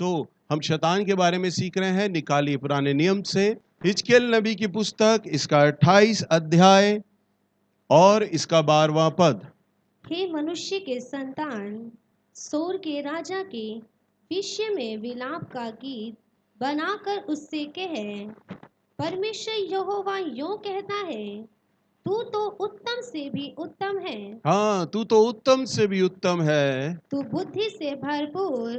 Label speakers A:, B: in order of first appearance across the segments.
A: हम शैतान के बारे में सीख रहे हैं। निकालिए पुराने नियम से हिजकिय्याह नबी की पुस्तक, इसका 28 अध्याय और इसका 12वां पद।
B: हे मनुष्य के संतान, सोर के राजा के विषय में विलाप का गीत बनाकर उससे कहे, परमेश्वर यहोवा यूं कहता है, तू तो उत्तम से भी उत्तम है।
A: हाँ, तू तो उत्तम से भी उत्तम है।
B: तू बुद्धि से भरपूर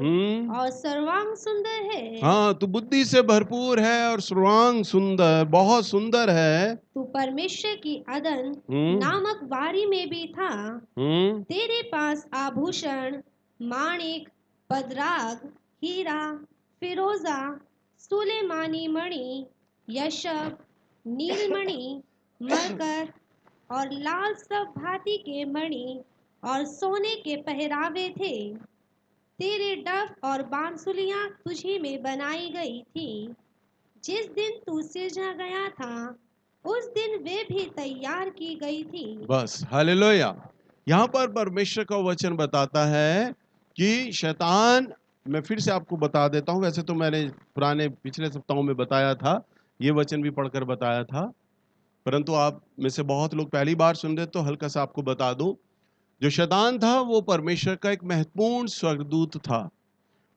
B: और सर्वांग सुंदर है।
A: हाँ, तू बुद्धि से भरपूर है और सर्वांग सुंदर, बहुत सुंदर है।
B: तू परमेश्वर की अदन नामक बारी में भी था। तेरे पास आभूषण, माणिक, पदराग, हीरा, फिरोजा, सुलेमानी मणि, यशब, नीलमणि, मरकत और लाल सब भांति के मणि और सोने के पहरावे थे। तेरे डफ और बांसुलियां तुझी में बनाई गई थी। जिस दिन तू सिरजा गया था, उस दिन वे भी तैयार की गई थी।
A: बस, हालेलुया। यहाँ पर परमेश्वर का वचन बताता है कि शैतान, मैं फिर से आपको बता देता हूँ, वैसे तो मैंने पिछले सप्ताहों में बताया था, ये वचन भी पढ़कर बताया था, परंतु आप में से बहुत लोग पहली बार सुन रहे, तो हल्का सा आपको बता दूं। जो शैतान था वो परमेश्वर का एक महत्वपूर्ण स्वर्गदूत था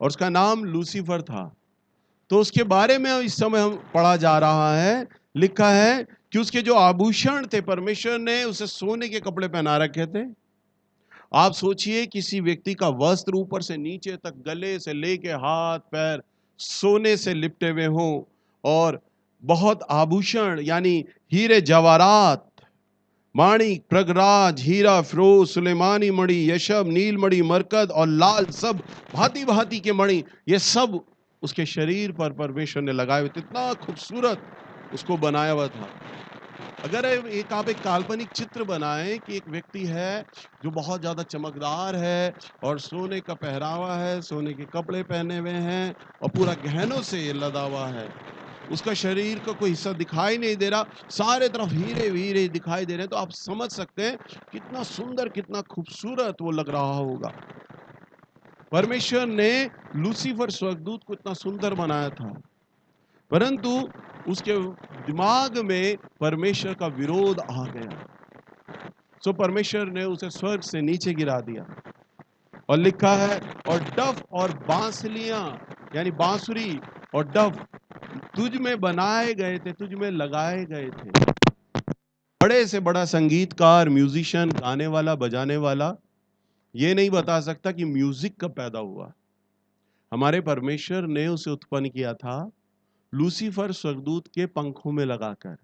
A: और उसका नाम लूसीफर था। तो उसके बारे में इस समय हम पढ़ा जा रहा है, लिखा है कि उसके जो आभूषण थे, परमेश्वर ने उसे सोने के कपड़े पहना रखे थे। आप सोचिए, किसी व्यक्ति का वस्त्र ऊपर से नीचे तक, गले से लेके हाथ पैर सोने से लिपटे हुए हों और बहुत आभूषण यानी हीरे जवाहरात, माणिक, प्रगराज, हीरा, फिरोज, सुलेमानी मणि, यशब, नील मणि, मरकत और लाल, सब भांति भांति के मणि, ये सब उसके शरीर पर परमेश्वर ने लगाए हुए थे। इतना खूबसूरत उसको बनाया हुआ था। अगर आप एक काल्पनिक चित्र बनाएं कि एक व्यक्ति है जो बहुत ज्यादा चमकदार है और सोने का पहरावा है, सोने के कपड़े पहने हुए हैं और पूरा गहनों से ये लदा हुआ है, उसका शरीर का कोई हिस्सा दिखाई नहीं दे रहा, सारे तरफ हीरे हीरे दिखाई दे रहे हैं, तो आप समझ सकते हैं कितना सुंदर, कितना खूबसूरत वो लग रहा होगा। परमेश्वर ने लूसीफर स्वर्गदूत को इतना सुंदर बनाया था, परंतु उसके दिमाग में परमेश्वर का विरोध आ गया। सो परमेश्वर ने उसे स्वर्ग से नीचे गिरा दिया और लिखा है, और डफ और बांसुलियां यानी बांसुरी और डफ तुझ में बनाए गए थे, तुझ में लगाए गए थे। बड़े से बड़ा संगीतकार, म्यूजिशियन, गाने वाला, बजाने वाला ये नहीं बता सकता कि म्यूजिक कब पैदा हुआ। हमारे परमेश्वर ने उसे उत्पन्न किया था लूसीफर स्वर्गदूत के पंखों में लगाकर।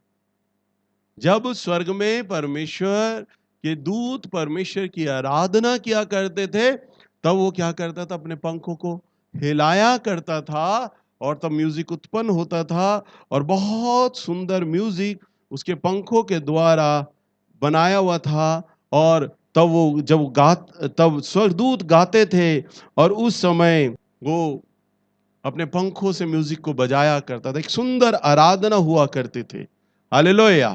A: जब स्वर्ग में परमेश्वर के दूत परमेश्वर की आराधना किया करते थे, तब वो क्या करता था, अपने पंखों को हिलाया करता था और तब म्यूजिक उत्पन्न होता था और बहुत सुंदर म्यूजिक उसके पंखों के द्वारा बनाया हुआ था। और तब वो तब स्वर्गदूत गाते थे और उस समय वो अपने पंखों से म्यूजिक को बजाया करता था। एक सुंदर आराधना हुआ करते थे। हालेलुया।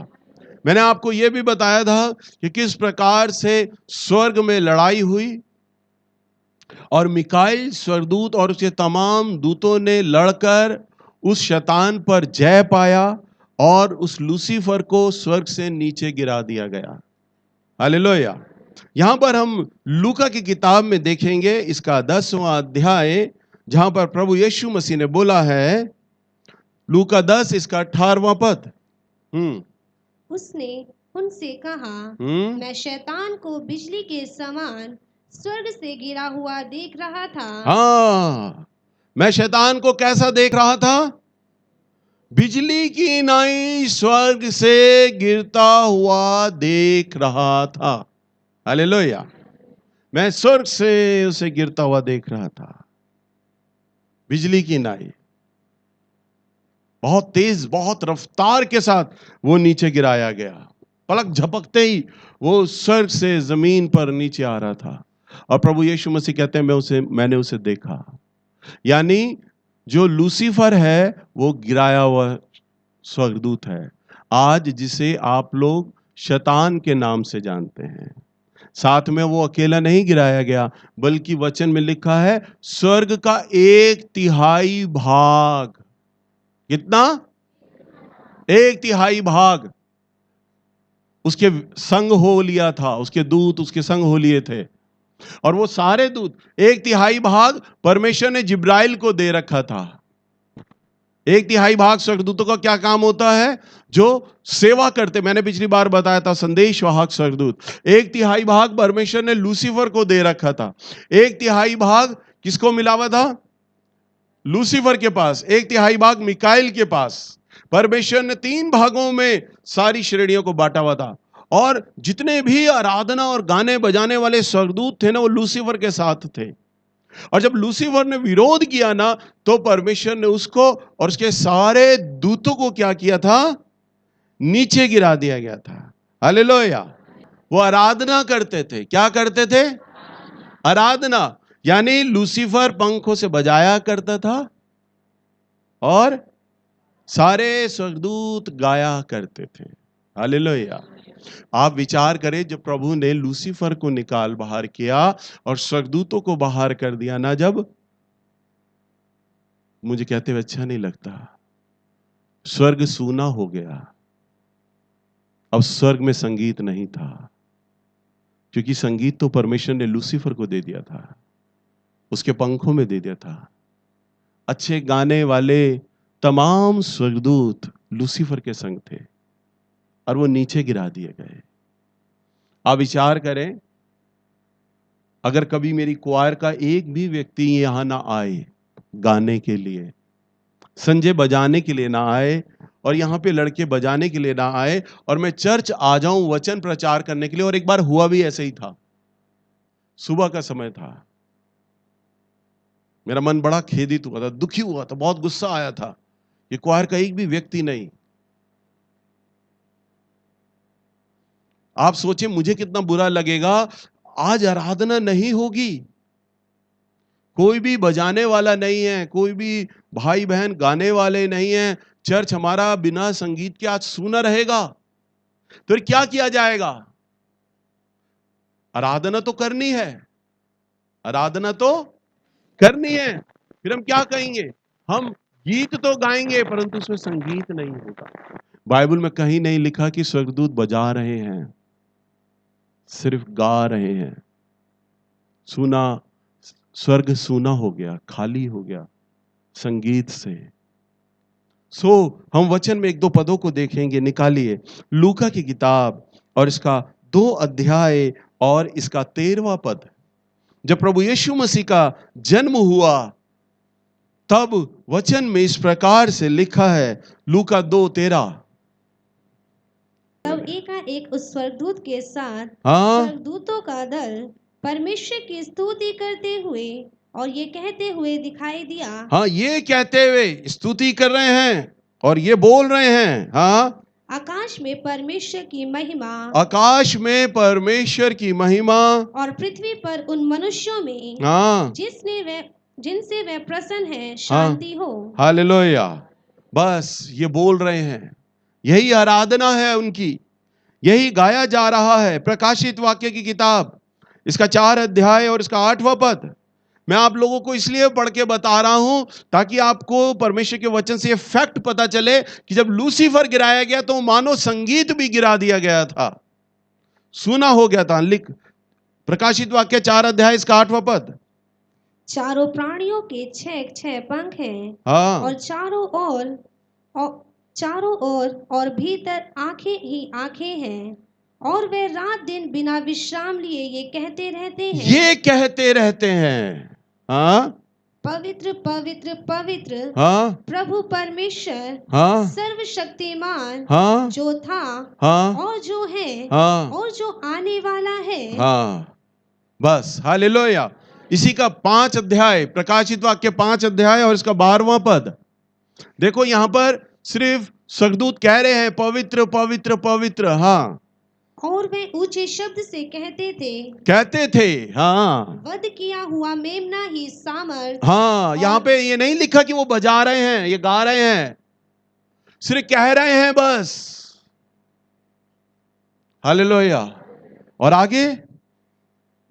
A: मैंने आपको यह भी बताया था कि किस प्रकार से स्वर्ग में लड़ाई हुई और मिकाईल स्वर्गदूत और उसके तमाम दूतों ने लड़कर उस शैतान पर जय पाया और उस लूसीफर को स्वर्ग से नीचे गिरा दिया गया। हालेलुया। यहां पर हम लूका की किताब में देखेंगे, इसका 10वां अध्याय, जहां पर प्रभु यीशु मसीह ने बोला है, लूका 10 इसका 18वां पद।
B: उसने उनसे कहा, मैं शैतान को बिजली के समान स्वर्ग से गिरा हुआ देख रहा था।
A: हाँ, मैं शैतान को कैसा देख रहा था? बिजली की नाई स्वर्ग से गिरता हुआ देख रहा था। हालेलुया। मैं स्वर्ग से उसे गिरता हुआ देख रहा था, बिजली की नाई, बहुत तेज, बहुत रफ्तार के साथ वो नीचे गिराया गया। पलक झपकते ही वो स्वर्ग से जमीन पर नीचे आ रहा था। और प्रभु यीशु मसीह कहते हैं, मैंने उसे देखा। यानी जो लूसीफर है वो गिराया हुआ स्वर्गदूत है, आज जिसे आप लोग शैतान के नाम से जानते हैं, साथ में वो अकेला नहीं गिराया गया, बल्कि वचन में लिखा है स्वर्ग का 1/3 भाग। कितना? 1/3 भाग उसके संग हो लिया था, उसके दूत उसके संग हो लिए थे। और वो सारे दूत 1/3 भाग परमेश्वर ने जिब्राइल को दे रखा था। 1/3 भाग स्वर्गदूतों का क्या काम होता है? जो सेवा करते, मैंने पिछली बार बताया था, संदेश वाहक स्वर्गदूत। 1/3 भाग परमेश्वर ने लूसीफर को दे रखा था। 1/3 भाग किसको मिला हुआ था? लूसीफर के पास। 1/3 भाग मिकाइल के पास। परमेश्वर ने 3 भागों में सारी श्रेणियों को बांटा हुआ था। और जितने भी आराधना और गाने बजाने वाले स्वर्गदूत थे ना, वो लूसीफर के साथ थे। और जब लूसीफर ने विरोध किया ना, तो परमेश्वर ने उसको और उसके सारे दूतों को क्या किया था? नीचे गिरा दिया गया था। हालेलुया। वो आराधना करते थे। क्या करते थे? आराधना। यानी लूसीफर पंखों से बजाया करता था और सारे स्वर्गदूत गाया करते थे। हालेलुया। आप विचार करें, जब प्रभु ने लूसीफर को निकाल बाहर किया और स्वर्गदूतों को बाहर कर दिया ना, जब मुझे कहते हुए अच्छा नहीं लगता, स्वर्ग सूना हो गया। अब स्वर्ग में संगीत नहीं था, क्योंकि संगीत तो परमेश्वर ने लूसीफर को दे दिया था, उसके पंखों में दे दिया था। अच्छे गाने वाले तमाम स्वर्गदूत लूसीफर के संग थे और वो नीचे गिरा दिए गए। आप विचार करें, अगर कभी मेरी क्वायर का एक भी व्यक्ति यहां ना आए गाने के लिए, संजय बजाने के लिए ना आए, और यहां पे लड़के बजाने के लिए ना आए, और मैं चर्च आ जाऊं वचन प्रचार करने के लिए, और एक बार हुआ भी ऐसे ही था, सुबह का समय था, मेरा मन बड़ा खेदित हुआ था, दुखी हुआ था, बहुत गुस्सा आया था कि क्वायर का एक भी व्यक्ति नहीं। आप सोचें मुझे कितना बुरा लगेगा, आज आराधना नहीं होगी, कोई भी बजाने वाला नहीं है, कोई भी भाई बहन गाने वाले नहीं हैं, चर्च हमारा बिना संगीत के आज सूना रहेगा, तो क्या किया जाएगा? आराधना तो करनी है, आराधना तो करनी है, फिर हम क्या कहेंगे? हम गीत तो गाएंगे, परंतु उसमें संगीत नहीं होगा। बाइबल में कहीं नहीं लिखा कि स्वर्गदूत बजा रहे हैं, सिर्फ गा रहे हैं। सुना, स्वर्ग सूना हो गया, खाली हो गया संगीत से। हम वचन में 1-2 पदों को देखेंगे। निकालिए लूका की किताब और इसका 2 अध्याय और इसका 13वां पद। जब प्रभु यीशु मसीह का जन्म हुआ, तब वचन में इस प्रकार से लिखा है, लूका 2:13।
B: तब एकाएक उस स्वर्गदूत के साथ
A: हाँ,
B: स्वर्गदूतों का दल परमेश्वर की स्तुति करते हुए और ये कहते हुए दिखाई दिया।
A: हाँ, ये कहते हुए स्तुति कर रहे हैं और ये बोल रहे हैं, हाँ,
B: आकाश में परमेश्वर की महिमा,
A: आकाश में परमेश्वर की महिमा,
B: और पृथ्वी पर उन मनुष्यों में
A: हाँ,
B: जिनसे वह प्रसन्न है, शांति हो।
A: हालेलुया। बस ये बोल रहे हैं, यही आराधना है उनकी, यही गाया जा रहा है। प्रकाशित वाक्य की किताब, इसका 4 अध्याय और इसका 8वां पद। मैं आप लोगों को इसलिए पढ़ के बता रहा हूं ताकि आपको परमेश्वर के वचन से ये फैक्ट पता चले कि जब लूसीफर गिराया गया तो मानो संगीत भी गिरा दिया गया था, सुना हो गया था। लिख प्रकाशित वाक्य 4 अध्याय इसका 8वां पद।
B: चारों प्राणियों के 6 पंख हैं,
A: हाँ,
B: और चारों ओर और भीतर आंखें ही आंखें हैं, और वे रात दिन बिना विश्राम लिए ये कहते रहते हैं,
A: हाँ,
B: पवित्र पवित्र पवित्र,
A: हाँ,
B: प्रभु परमेश्वर,
A: हाँ,
B: सर्वशक्तिमान,
A: हाँ,
B: जो था,
A: हाँ,
B: और जो है,
A: हाँ,
B: और जो आने वाला है।
A: हाँ, बस हालेलुया। इसी का 5 अध्याय, प्रकाशित वाक्य 5 अध्याय और इसका 12वां पद। देखो यहां पर सिर्फ स्वर्गदूत कह रहे हैं पवित्र पवित्र पवित्र, हाँ,
B: और वे ऊंचे शब्द से कहते थे,
A: हाँ,
B: वध किया हुआ मेमना ही सामर्थ।
A: हाँ, यहां पे ये नहीं लिखा कि वो बजा रहे हैं, ये गा रहे हैं, सिर्फ कह रहे हैं बस। हालेलुया। और आगे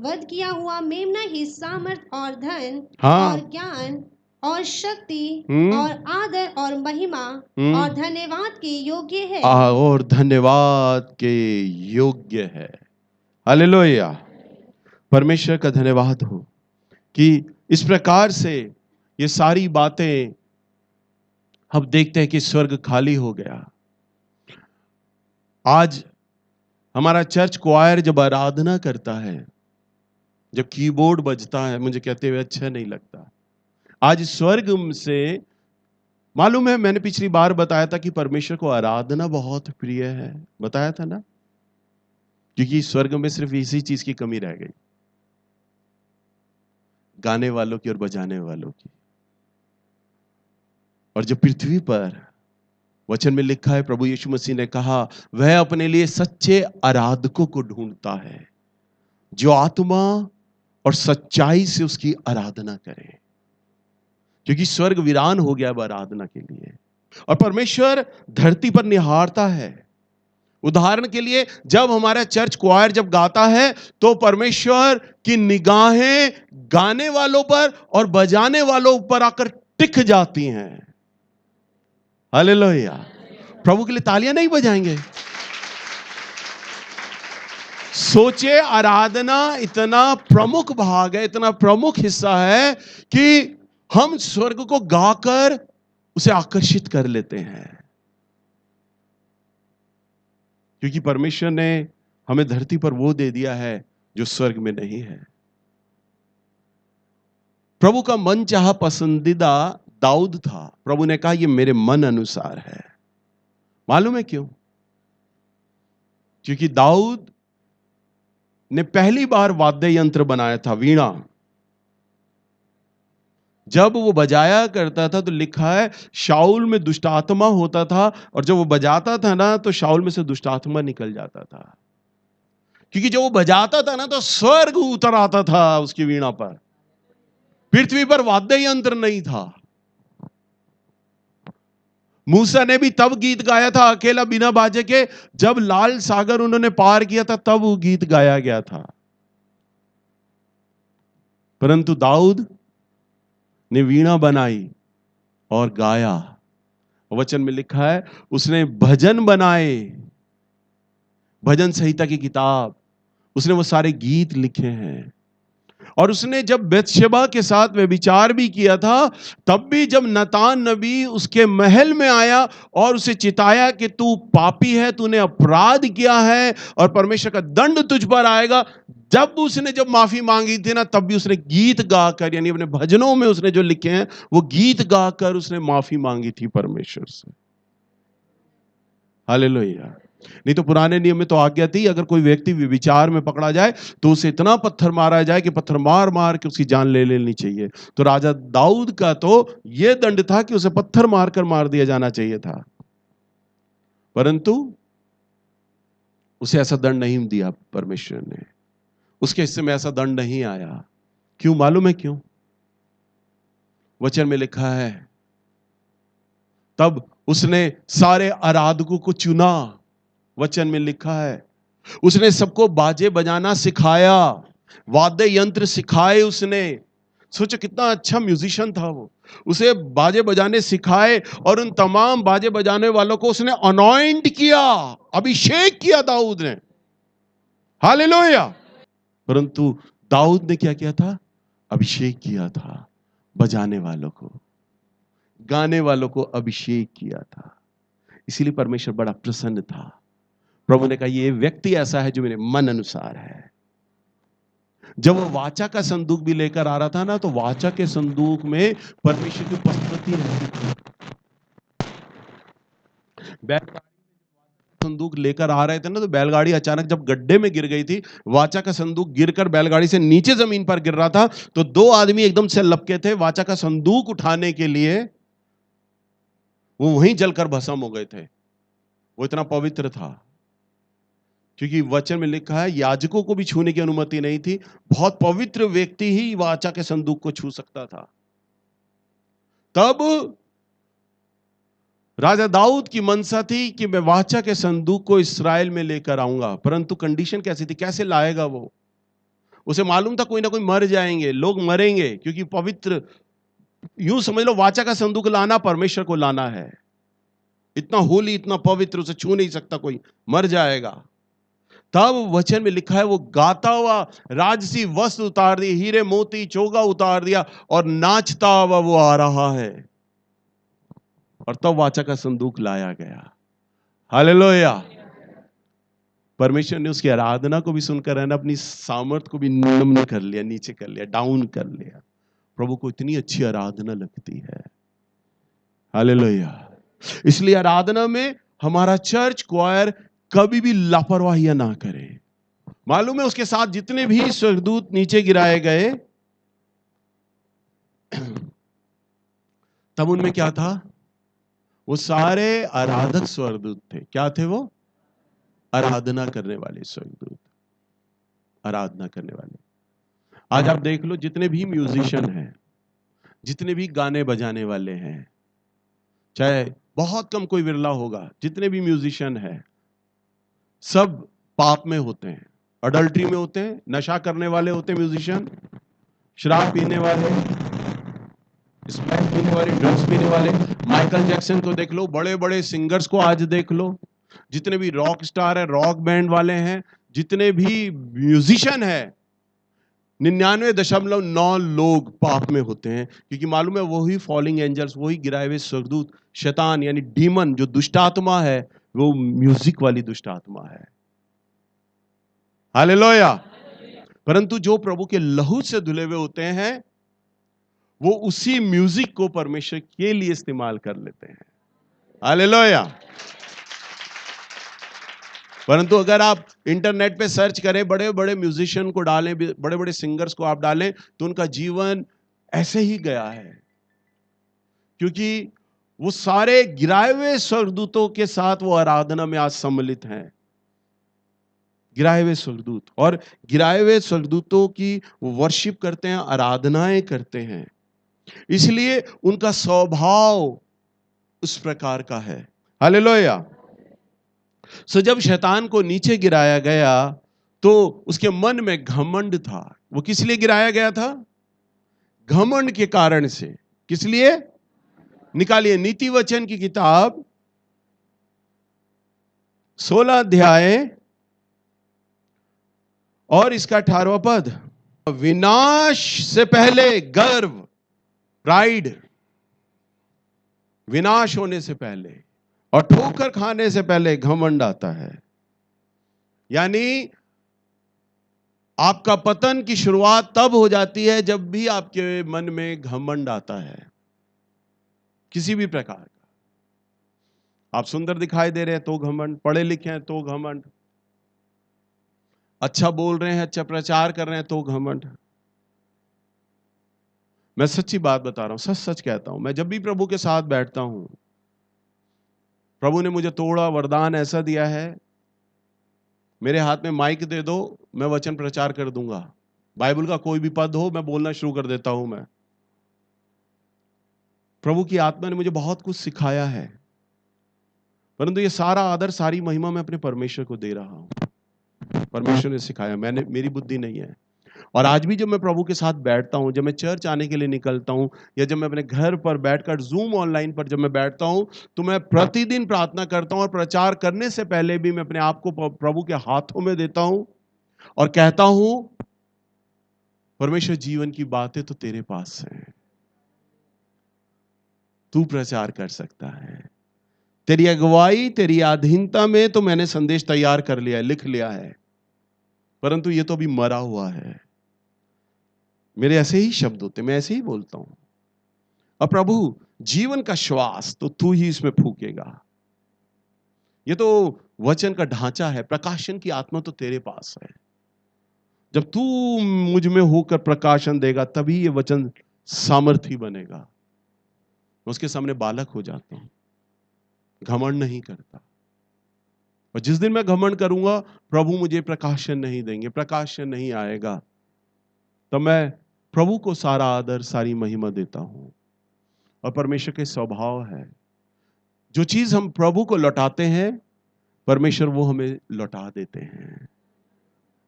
B: वध किया हुआ मेमना ही सामर्थ और धन
A: हाँ।
B: और ज्ञान और शक्ति
A: हम्म।
B: और आदर और महिमा और धन्यवाद के योग्य है।
A: और धन्यवाद के योग्य है। हालेलुया। परमेश्वर का धन्यवाद हो कि इस प्रकार से ये सारी बातें हम देखते हैं कि स्वर्ग खाली हो गया। आज हमारा चर्च क्वायर जब आराधना करता है, जब कीबोर्ड बजता है, मुझे कहते हुए अच्छा नहीं लगता। आज स्वर्ग से मालूम है, मैंने पिछली बार बताया था कि परमेश्वर को आराधना बहुत प्रिय है, बताया था ना, क्योंकि स्वर्ग में सिर्फ इसी चीज की कमी रह गई, गाने वालों की और बजाने वालों की। और जब पृथ्वी पर वचन में लिखा है, प्रभु यीशु मसीह ने कहा, वह अपने लिए सच्चे आराधकों को ढूंढता है जो आत्मा और सच्चाई से उसकी आराधना करें, क्योंकि स्वर्ग वीरान हो गया अब आराधना के लिए। और परमेश्वर धरती पर निहारता है। उदाहरण के लिए, जब हमारा चर्च क्वायर जब गाता है तो परमेश्वर की निगाहें गाने वालों पर और बजाने वालों पर आकर टिक जाती हैं। हालेलुया। प्रभु के लिए तालियां नहीं बजाएंगे? सोचे, आराधना इतना प्रमुख भाग है, इतना प्रमुख हिस्सा है कि हम स्वर्ग को गाकर उसे आकर्षित कर लेते हैं, क्योंकि परमेश्वर ने हमें धरती पर वो दे दिया है जो स्वर्ग में नहीं है। प्रभु का मन चाहा पसंदीदा दाऊद था। प्रभु ने कहा, ये मेरे मन अनुसार है। मालूम है क्यों? क्योंकि दाऊद ने पहली बार वाद्य यंत्र बनाया था, वीणा। जब वो बजाया करता था तो लिखा है, शाऊल में दुष्टात्मा होता था, और जब वो बजाता था ना तो शाऊल में से दुष्टात्मा निकल जाता था, क्योंकि जब वो बजाता था ना तो स्वर्ग उतर आता था उसकी वीणा पर। पृथ्वी पर वाद्य यंत्र नहीं था। मूसा ने भी तब गीत गाया था अकेला बिना बाजे के, जब लाल सागर उन्होंने पार किया था, तब वो गीत गाया गया था। परंतु दाऊद ने वीणा बनाई और गाया। वचन में लिखा है, उसने भजन बनाए, भजन संहिता की किताब, उसने वो सारे गीत लिखे हैं। और उसने जब बेतशेबा के साथ व्यभिचार भी किया था, तब भी जब नतान नबी उसके महल में आया और उसे चिताया कि तू पापी है, तूने अपराध किया है और परमेश्वर का दंड तुझ पर आएगा, जब उसने जब माफी मांगी थी ना, तब भी उसने गीत गाकर, यानी अपने भजनों में उसने जो लिखे हैं वो गीत गाकर उसने माफी मांगी थी परमेश्वर से। हालेलुया। नहीं तो पुराने नियम में तो आज्ञा थी, अगर कोई व्यक्ति व्यभिचार में पकड़ा जाए तो उसे इतना पत्थर मारा जाए कि पत्थर मार मार के उसकी जान ले लेनी चाहिए। तो राजा दाऊद का तो यह दंड था कि उसे पत्थर मारकर मार दिया जाना चाहिए था, परंतु उसे ऐसा दंड नहीं दिया परमेश्वर ने। उसके हिस्से में ऐसा दंड नहीं आया। क्यों? मालूम है क्यों? वचन में लिखा है, तब उसने सारे आराधकों को चुना। वचन में लिखा है, उसने सबको बाजे बजाना सिखाया, वाद्य यंत्र सिखाए उसने। सोचो कितना अच्छा म्यूजिशियन था वो। उसे बाजे बजाने सिखाए और उन तमाम बाजे बजाने वालों को उसने अनॉइंट किया, अभिषेक किया दाऊद ने। हालेलुया। परंतु दाऊद ने क्या किया था? अभिषेक किया था बजाने वालों को, गाने वालों को अभिषेक किया था। इसीलिए परमेश्वर बड़ा प्रसन्न था। प्रभु ने कहा, ये व्यक्ति ऐसा है जो मेरे मन अनुसार है। जब वो वाचा का संदूक भी लेकर आ रहा था ना, तो वाचा के संदूक में परमेश्वर की उपस्थिति रहती थी। बैलगाड़ी संदूक लेकर आ रहे थे ना, तो बैलगाड़ी अचानक जब गड्ढे में गिर गई थी, वाचा का संदूक गिरकर बैलगाड़ी से नीचे जमीन पर गिर रहा था, तो दो आदमी एकदम से लपके थे वाचा का संदूक उठाने के लिए। वो वहीं जलकर भस्म हो गए थे। वो इतना पवित्र था, क्योंकि वचन में लिखा है, याजकों को भी छूने की अनुमति नहीं थी। बहुत पवित्र व्यक्ति ही वाचा के संदूक को छू सकता था। तब राजा दाऊद की मनसा थी कि मैं वाचा के संदूक को इस्राएल में लेकर आऊंगा, परंतु कंडीशन कैसी थी? कैसे लाएगा वो? उसे मालूम था कोई ना कोई मर जाएंगे, लोग मरेंगे, क्योंकि पवित्र, यूं समझ लो वाचा का संदूक लाना परमेश्वर को लाना है। इतना होली, इतना पवित्र, उसे छू नहीं सकता कोई, मर जाएगा। तब वचन में लिखा है वो गाता हुआ राजसी वस्त्र उतार दिए, हीरे मोती चोगा उतार दिया और नाचता हुआ वो आ रहा है। और तब वाचा का संदूक लाया गया। हालेलुया। परमेश्वर ने उसकी आराधना को भी सुनकर है ना, अपनी सामर्थ को भी नम्न कर लिया, नीचे कर लिया, डाउन कर लिया। प्रभु को इतनी अच्छी आराधना लगती है। हालेलुया। इसलिए आराधना में हमारा चर्च क्वायर कभी भी लापरवाही ना करे। मालूम है उसके साथ जितने भी स्वर्गदूत नीचे गिराए गए, तब उनमें क्या था? वो सारे आराधक स्वर्गदूत थे। क्या थे वो? आराधना करने वाले स्वर्गदूत, आराधना करने वाले। आज आप देख लो जितने भी म्यूजिशियन हैं, जितने भी गाने बजाने वाले हैं, चाहे बहुत कम कोई विरला होगा, जितने भी म्यूजिशियन हैं सब पाप में होते हैं, अडल्ट्री में होते हैं, नशा करने वाले होते हैं म्यूजिशियन, शराब पीने वाले, स्मोक पीने वाले, ड्रग्स पीने वाले। माइकल जैक्सन को देख लो, बड़े बड़े सिंगर्स को आज देख लो, जितने भी रॉक स्टार है, रॉक बैंड वाले हैं, जितने भी म्यूजिशियन है, 99.9 लोग पाप में होते हैं। क्योंकि मालूम है वही फॉलिंग एंजल्स, वही गिराए हुए स्वर्गदूत, शैतान यानी डीमन, जो दुष्ट आत्मा है, वो म्यूजिक वाली दुष्ट आत्मा है। हालेलुया। परंतु जो प्रभु के लहू से धुले हुए होते हैं, वो उसी म्यूजिक को परमेश्वर के लिए इस्तेमाल कर लेते हैं। हालेलुया। परंतु अगर आप इंटरनेट पे सर्च करें, बड़े बड़े म्यूजिशियन को डालें, बड़े बड़े सिंगर्स को आप डालें, तो उनका जीवन ऐसे ही गया है। क्योंकि वो सारे गिराए हुए स्वर्गदूतों के साथ वो आराधना में आज सम्मिलित हैं। गिराए हुए स्वर्गदूत, और गिराए हुए स्वर्गदूतों की वो वर्शिप करते हैं, आराधनाएं करते हैं, इसलिए उनका स्वभाव उस प्रकार का है। हालेलुया। सो जब शैतान को नीचे गिराया गया तो उसके मन में घमंड था। वो किस लिए गिराया गया था? घमंड के कारण से। किस लिए? निकालिए नीति वचन की किताब 16 अध्याय और इसका 18वां पद। विनाश से पहले गर्व, प्राइड, विनाश होने से पहले और ठोकर खाने से पहले घमंड आता है। यानी आपका पतन की शुरुआत तब हो जाती है जब भी आपके मन में घमंड आता है, किसी भी प्रकार का। आप सुंदर दिखाई दे रहे हैं तो घमंड, पढ़े लिखे हैं तो घमंड, अच्छा बोल रहे हैं, अच्छा प्रचार कर रहे हैं तो घमंड। मैं सच्ची बात बता रहा हूं, सच सच कहता हूं। मैं जब भी प्रभु के साथ बैठता हूं, प्रभु ने मुझे थोड़ा वरदान ऐसा दिया है, मेरे हाथ में माइक दे दो, मैं वचन प्रचार कर दूंगा। बाइबल का कोई भी पद हो, मैं बोलना शुरू कर देता हूं। मैं प्रभु की आत्मा ने मुझे बहुत कुछ सिखाया है, परंतु ये सारा आदर, सारी महिमा मैं अपने परमेश्वर को दे रहा हूं। परमेश्वर ने सिखाया, मैंने, मेरी बुद्धि नहीं है। और आज भी जब मैं प्रभु के साथ बैठता हूं, जब मैं चर्च आने के लिए निकलता हूं, या जब मैं अपने घर पर बैठकर जूम ऑनलाइन पर जब मैं बैठता हूं, तो मैं प्रतिदिन प्रार्थना करता हूं, और प्रचार करने से पहले भी मैं अपने आप को प्रभु के हाथों में देता हूं और कहता हूं, परमेश्वर जीवन की बातें तो तेरे पास हैं, तू प्रचार कर सकता है। तेरी अगुवाई, तेरी अधीनता में तो मैंने संदेश तैयार कर लिया है, लिख लिया है, परंतु ये तो अभी मरा हुआ है। मेरे ऐसे ही शब्द होते, मैं ऐसे ही बोलता हूं। और प्रभु जीवन का श्वास तो तू ही इसमें फूकेगा। ये तो वचन का ढांचा है, प्रकाशन की आत्मा तो तेरे पास है। जब तू मुझ में होकर प्रकाशन देगा, तभी ये वचन सामर्थी बनेगा। मैं उसके सामने बालक हो जाता हूं, घमंड नहीं करता। और जिस दिन मैं घमंड करूंगा, प्रभु मुझे प्रकाशन नहीं देंगे, प्रकाशन नहीं आएगा, तब मैं प्रभु को सारा आदर, सारी महिमा देता हूं। और परमेश्वर के स्वभाव है, जो चीज हम प्रभु को लौटाते हैं, परमेश्वर वो हमें लौटा देते हैं।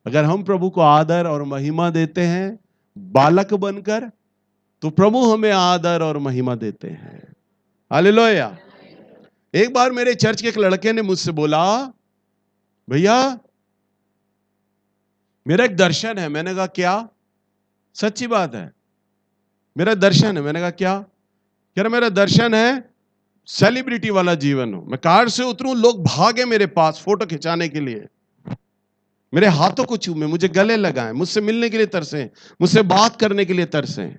A: अगर हम प्रभु को आदर और महिमा देते हैं बालक बनकर, तो प्रभु हमें आदर और महिमा देते हैं। हालेलुया। एक बार मेरे चर्च के एक लड़के ने मुझसे बोला, भैया मेरा एक दर्शन है। मैंने कहा क्या? सच्ची बात है, मेरा दर्शन है। मैंने कहा क्या? कह रहा मेरा दर्शन है सेलिब्रिटी वाला जीवन हो। मैं कार से उतरूं, लोग भागे मेरे पास फोटो खिंचाने के लिए, मेरे हाथों को चूमे, मुझे गले लगाएं, मुझसे मिलने के लिए तरसें, मुझसे बात करने के लिए तरसें,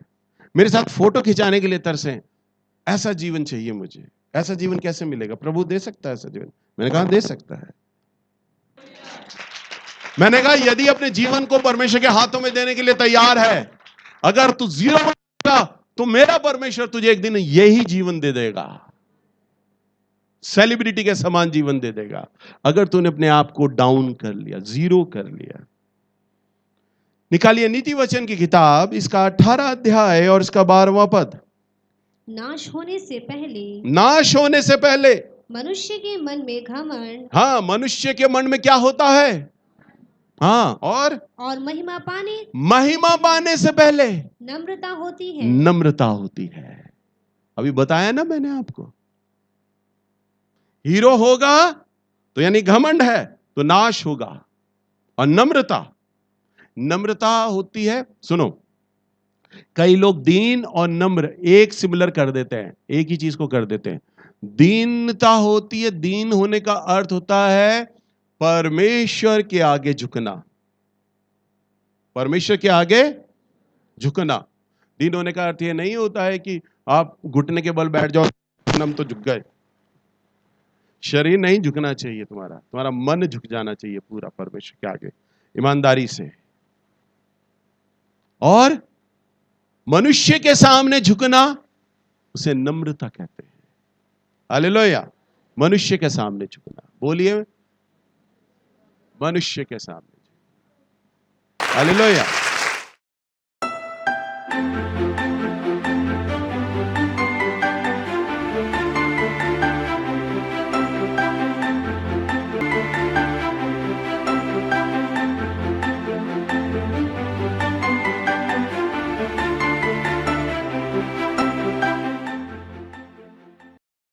A: मेरे साथ फोटो खिंचाने के लिए तरसें। ऐसा जीवन चाहिए मुझे। ऐसा जीवन कैसे मिलेगा? प्रभु दे सकता है ऐसा जीवन? मैंने कहा दे सकता है। मैंने कहा यदि अपने जीवन को परमेश्वर के हाथों में देने के लिए तैयार है, अगर तू जीरो होगा तो मेरा परमेश्वर तुझे एक दिन यही जीवन दे देगा, सेलिब्रिटी के समान जीवन दे देगा। अगर तूने अपने आप को डाउन कर लिया, जीरो कर लिया। निकालिए नीति वचन की किताब, इसका 18 अध्याय और इसका 12वां पद।
B: नाश होने से पहले,
A: नाश होने से पहले
B: मनुष्य के मन में घमंड,
A: हाँ, मनुष्य के मन में क्या होता है? हाँ, और महिमा पाने से पहले
B: नम्रता होती है।
A: नम्रता होती है। अभी बताया ना मैंने आपको, हीरो होगा तो यानी घमंड है तो नाश होगा, और नम्रता होती है। सुनो, कई लोग दीन और नम्र एक सिमिलर कर देते हैं, एक ही चीज को कर देते हैं। दीनता होती है, दीन होने का अर्थ होता है परमेश्वर के आगे झुकना, परमेश्वर के आगे झुकना। दीन होने का अर्थ यह नहीं होता है कि आप घुटने के बल बैठ जाओ, हम तो झुक गए। शरीर नहीं झुकना चाहिए, तुम्हारा मन झुक जाना चाहिए पूरा परमेश्वर के आगे ईमानदारी से। और मनुष्य के सामने झुकना, उसे नम्रता कहते हैं। हालेलुया। मनुष्य के सामने झुकना, बोलिए मनुष्य के सामने। हालेलुया।